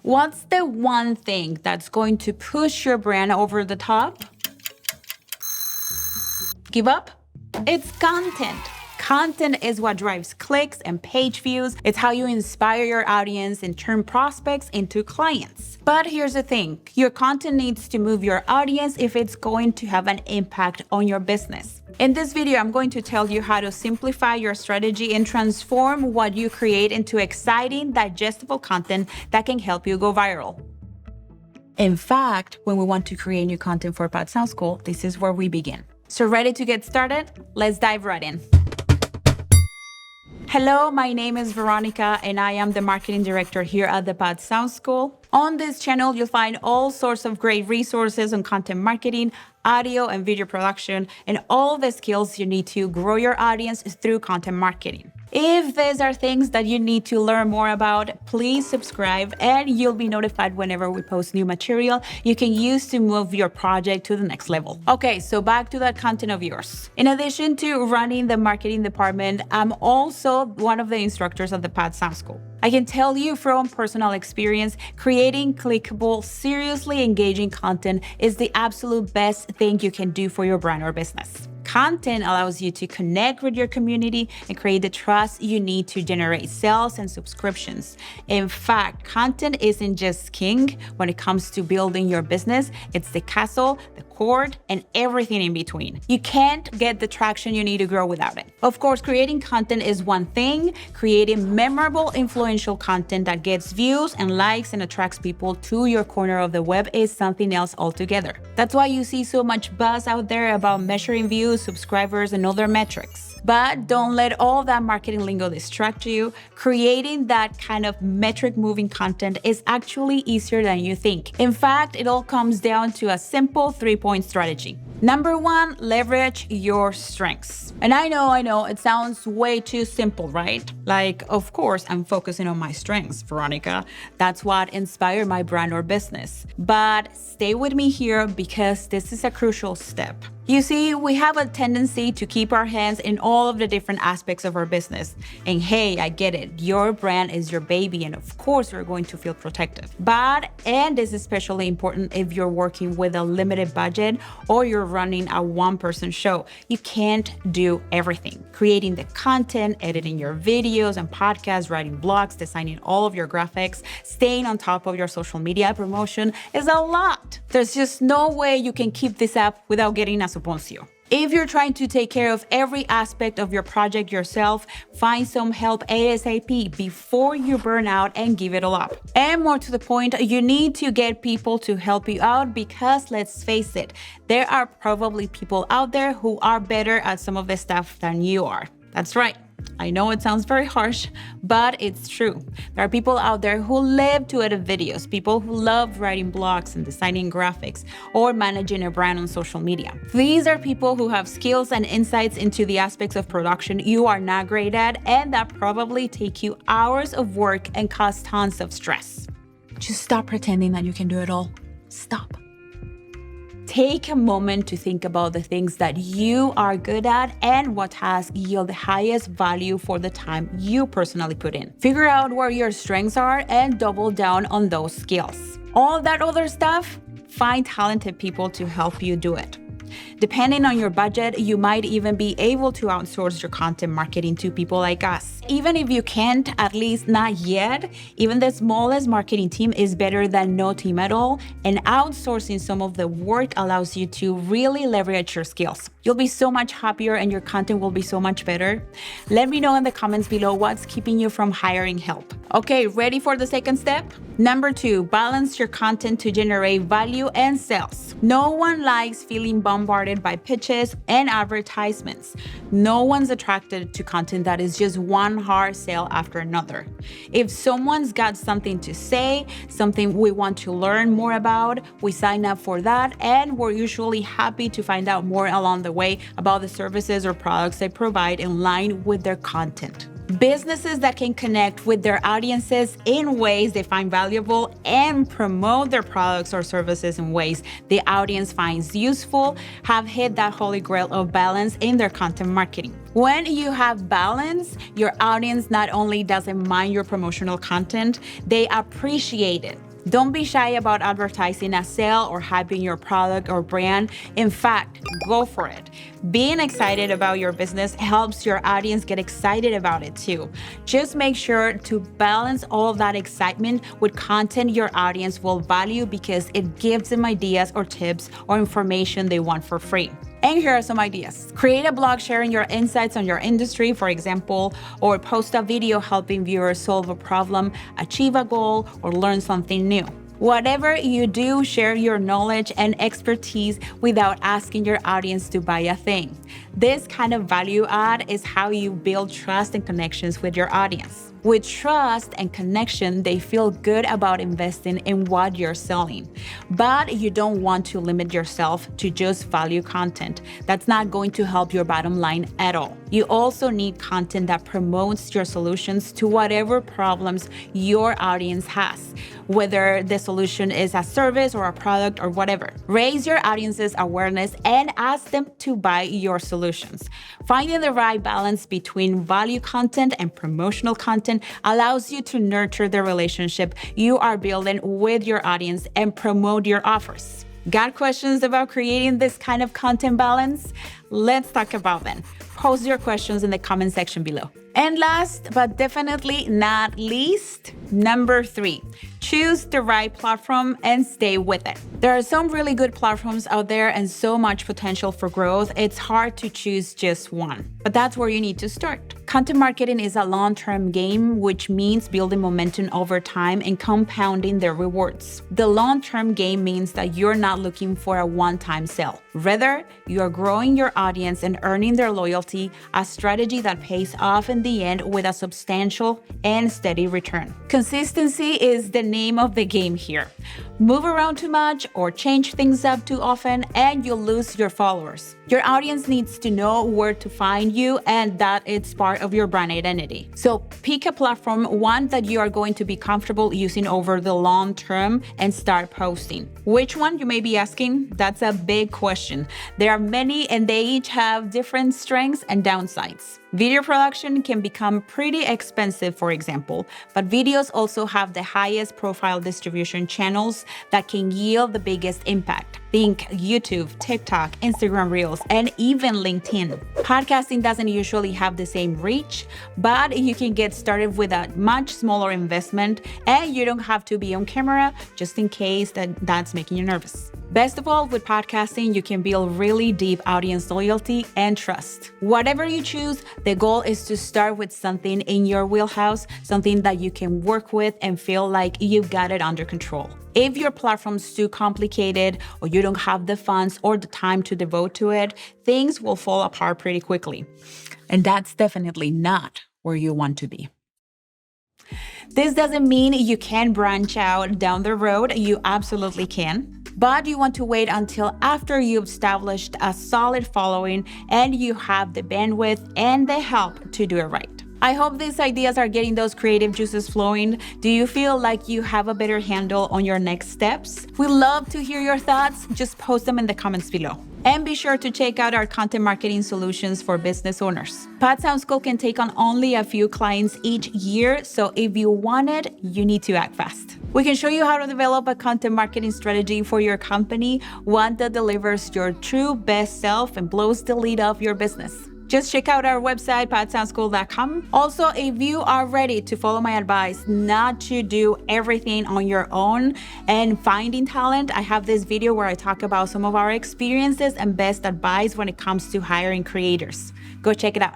What's the one thing that's going to push your brand over the top? Give up? It's content. Content is what drives clicks and page views. It's how you inspire your audience and turn prospects into clients. But here's the thing, your content needs to move your audience if it's going to have an impact on your business. In this video, I'm going to tell you how to simplify your strategy and transform what you create into exciting, digestible content that can help you go viral. In fact, when we want to create new content for Pod Sound School, this is where we begin. So ready to get started? Let's dive right in. Hello, my name is Veronica and I am the marketing director here at the Pod Sound School. On this channel, you'll find all sorts of great resources on content marketing, audio and video production, and all the skills you need to grow your audience through content marketing. If these are things that you need to learn more about, please subscribe and you'll be notified whenever we post new material you can use to move your project to the next level. Okay, so back to that content of yours. In addition to running the marketing department, I'm also one of the instructors at the Pod Sound School. I can tell you from personal experience, creating clickable, seriously engaging content is the absolute best thing you can do for your brand or business. Content allows you to connect with your community and create the trust you need to generate sales and subscriptions. In fact, content isn't just king when it comes to building your business, it's the castle, the court, and everything in between. You can't get the traction you need to grow without it. Of course, creating content is one thing. Creating memorable, influential content that gets views and likes and attracts people to your corner of the web is something else altogether. That's why you see so much buzz out there about measuring views, subscribers, and other metrics. But don't let all that marketing lingo distract you. Creating that kind of metric-moving content is actually easier than you think. In fact, it all comes down to a simple 3-point strategy. Number 1, leverage your strengths. And I know, it sounds way too simple, right? Like, of course, I'm focusing on my strengths, Veronica. That's what inspired my brand or business. But stay with me here because this is a crucial step. You see, we have a tendency to keep our hands in all of the different aspects of our business. And hey, I get it, your brand is your baby and of course you're going to feel protective. But, and this is especially important if you're working with a limited budget or you're running a one-person show, you can't do everything. Creating the content, editing your videos and podcasts, writing blogs, designing all of your graphics, staying on top of your social media promotion is a lot. There's just no way you can keep this up without getting a Poncio. If you're trying to take care of every aspect of your project yourself, find some help ASAP before you burn out and give it all up. And more to the point, you need to get people to help you out because let's face it, there are probably people out there who are better at some of the stuff than you are. That's right. I know it sounds very harsh, but it's true. There are people out there who live to edit videos, people who love writing blogs and designing graphics or managing a brand on social media. These are people who have skills and insights into the aspects of production you are not great at and that probably take you hours of work and cause tons of stress. Just stop pretending that you can do it all. Stop. Take a moment to think about the things that you are good at and what tasks yield the highest value for the time you personally put in. Figure out where your strengths are and double down on those skills. All that other stuff, find talented people to help you do it. Depending on your budget, you might even be able to outsource your content marketing to people like us. Even if you can't, at least not yet, even the smallest marketing team is better than no team at all, and outsourcing some of the work allows you to really leverage your skills. You'll be so much happier and your content will be so much better. Let me know in the comments below what's keeping you from hiring help. Okay, ready for the second step? Number 2, balance your content to generate value and sales. No one likes feeling bombarded by pitches and advertisements. No one's attracted to content that is just one hard sale after another. If someone's got something to say, something we want to learn more about, we sign up for that and we're usually happy to find out more along the way about the services or products they provide in line with their content. Businesses that can connect with their audiences in ways they find valuable and promote their products or services in ways the audience finds useful have hit that holy grail of balance in their content marketing. When you have balance, your audience not only doesn't mind your promotional content, they appreciate it. Don't be shy about advertising a sale or hyping your product or brand. In fact, go for it. Being excited about your business helps your audience get excited about it too. Just make sure to balance all of that excitement with content your audience will value because it gives them ideas or tips or information they want for free. And here are some ideas. Create a blog sharing your insights on your industry, for example, or post a video helping viewers solve a problem, achieve a goal, or learn something new. Whatever you do, share your knowledge and expertise without asking your audience to buy a thing. This kind of value add is how you build trust and connections with your audience. With trust and connection, they feel good about investing in what you're selling. But you don't want to limit yourself to just value content. That's not going to help your bottom line at all. You also need content that promotes your solutions to whatever problems your audience has, whether the solution is a service or a product or whatever. Raise your audience's awareness and ask them to buy your solutions. Finding the right balance between value content and promotional content allows you to nurture the relationship you are building with your audience and promote your offers. Got questions about creating this kind of content balance? Let's talk about them. Post your questions in the comment section below. And last but definitely not least, number 3, choose the right platform and stay with it. There are some really good platforms out there and so much potential for growth. It's hard to choose just one, but that's where you need to start. Content marketing is a long-term game, which means building momentum over time and compounding the rewards. The long-term game means that you're not looking for a one-time sale. Rather, you are growing your audience and earning their loyalty, a strategy that pays off in the end with a substantial and steady return. Consistency is the name of the game here. Move around too much or change things up too often and you'll lose your followers. Your audience needs to know where to find you and that it's part of your brand identity. So pick a platform, one that you are going to be comfortable using over the long term, and start posting. Which one, you may be asking? That's a big question. There are many and they each have different strengths and downsides. Video production can become pretty expensive, for example, but videos also have the highest profile distribution channels that can yield the biggest impact. Think YouTube, TikTok, Instagram Reels, and even LinkedIn. Podcasting doesn't usually have the same reach, but you can get started with a much smaller investment and you don't have to be on camera just in case that's making you nervous. Best of all, with podcasting, you can build really deep audience loyalty and trust. Whatever you choose, the goal is to start with something in your wheelhouse, something that you can work with and feel like you've got it under control. If your platform's too complicated or you don't have the funds or the time to devote to it, things will fall apart pretty quickly. And that's definitely not where you want to be. This doesn't mean you can't branch out down the road. You absolutely can. But you want to wait until after you've established a solid following and you have the bandwidth and the help to do it right. I hope these ideas are getting those creative juices flowing. Do you feel like you have a better handle on your next steps? We love to hear your thoughts. Just post them in the comments below. And be sure to check out our content marketing solutions for business owners. Pod Sound School can take on only a few clients each year, so if you want it, you need to act fast. We can show you how to develop a content marketing strategy for your company, one that delivers your true best self and blows the lead of your business. Just check out our website, podsoundschool.com. Also, if you are ready to follow my advice not to do everything on your own and finding talent, I have this video where I talk about some of our experiences and best advice when it comes to hiring creators. Go check it out.